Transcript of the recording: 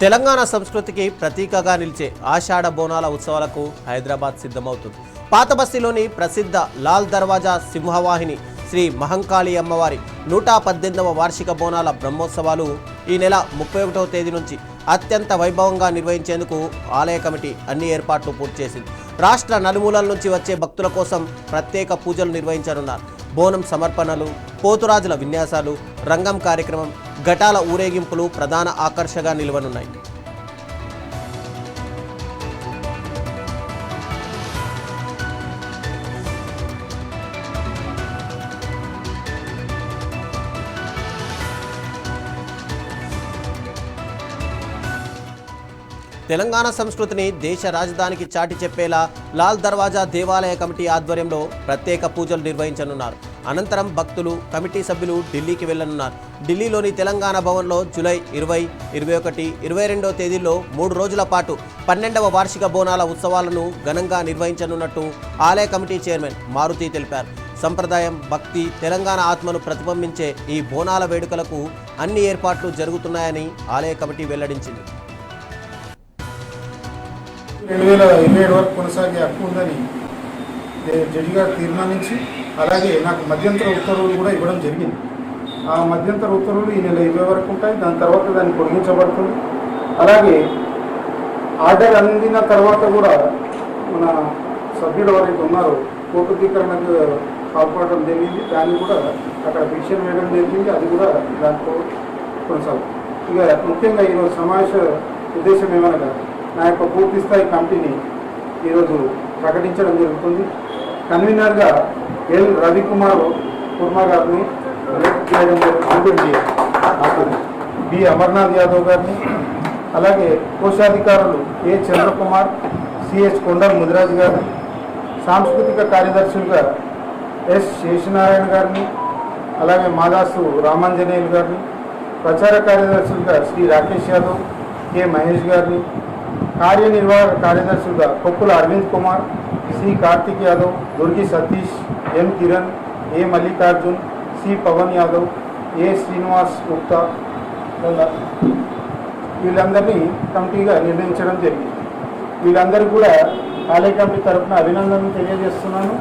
తెలంగాణ సంస్కృతికి ప్రతీకగా నిలిచే ఆషాఢ బోనాల ఉత్సవాలకు హైదరాబాద్ సిద్ధమవుతుంది. పాతబస్తీలోని ప్రసిద్ధ లాల్ దర్వాజా సింహవాహిని శ్రీ మహంకాళి అమ్మవారి 118వ వార్షిక బోనాల బ్రహ్మోత్సవాలు ఈ నెల 31వ తేదీ నుంచి అత్యంత వైభవంగా నిర్వహించేందుకు ఆలయ కమిటీ అన్ని ఏర్పాట్లు పూర్తి చేసింది. రాష్ట్ర నలుమూలల నుంచి వచ్చే భక్తుల కోసం ప్రత్యేక పూజలు నిర్వహించనున్నారు. బోనం సమర్పణలు, పోతురాజుల విన్యాసాలు, రంగం కార్యక్రమం, ఘటాల ఊరేగింపులు ప్రధాన ఆకర్షగా నిలవనున్నాయి. తెలంగాణ సంస్కృతిని దేశ రాజధానికి చాటి చెప్పేలా లాల్ దర్వాజా దేవాలయ కమిటీ ఆధ్వర్యంలో ప్రత్యేక పూజలు నిర్వహించనున్నారు. అనంతరం భక్తులు, కమిటీ సభ్యులు ఢిల్లీకి వెళ్లనున్నారు. ఢిల్లీలోని తెలంగాణ భవన్లో జూలై 20, 21, 22వ తేదీల్లో 3 రోజుల పాటు 12వ వార్షిక బోనాల ఉత్సవాలను ఘనంగా నిర్వహించనున్నట్టు ఆలయ కమిటీ చైర్మన్ మారుతి తెలిపారు. సంప్రదాయం, భక్తి, తెలంగాణ ఆత్మను ప్రతిబింబించే ఈ బోనాల వేడుకలకు అన్ని ఏర్పాట్లు జరుగుతున్నాయని ఆలయ కమిటీ వెల్లడించింది. 2027 వరకు కొనసాగే హక్కు ఉందని జడ్జి గారు తీర్మానించి, అలాగే నాకు మధ్యంతర ఉత్తర్వులు కూడా ఇవ్వడం జరిగింది. ఆ మధ్యంతర ఉత్తర్వులు ఈ నెల 20 వరకు ఉంటాయి. దాని తర్వాత దాన్ని పొడిగించబడుతుంది. అలాగే ఆర్డర్ అందిన తర్వాత కూడా మన సభ్యులు ఎవరైతే ఉన్నారో కోర్టుదీకరణకు పాల్పడడం జరిగింది. దాన్ని కూడా అక్కడ పిటిషన్ వేయడం జరిగింది. అది కూడా దాంట్లో కొనసాగుతుంది. ఇక ముఖ్యంగా ఈరోజు సమావేశ ఉద్దేశం ఏమనగా నా యొక్క పూర్తి స్థాయి కమిటీని ఈరోజు ప్రకటించడం జరుగుతుంది. కన్వీనర్గా ఎల్ రవికుమార్ కుర్మా గారిని ఎలక్ట్ చేయడం జరుగుతుంది. బి అమర్నాథ్ యాదవ్ గారిని, అలాగే కోశాధికారులు ఏ చంద్రకుమార్, సిహెచ్ కొండల్ ముదిరాజ్ గారిని, సాంస్కృతిక కార్యదర్శులుగా ఎస్ శేషనారాయణ గారిని, అలాగే మాదాసు రామాంజనేయులు గారిని, ప్రచార కార్యదర్శులుగా శ్రీ రాకేష్ యాదవ్, కె మహేష్ గారిని, కార్యనిర్వాహక కార్యదర్శులుగా కొప్పుల అరవింద్ కుమార్, సి కార్తిక్ యాదవ్, దుర్గి సతీష్, ఎం కిరణ్, ఏ మల్లికార్జున్, సి పవన్ యాదవ్, ఏ శ్రీనివాస్ గుప్తా, వీళ్ళందరినీ కమిటీగా నిర్ణయించడం జరిగింది. వీళ్ళందరూ కూడా ఆలయ కమిటీ తరఫున అభినందనలు తెలియజేస్తున్నాను.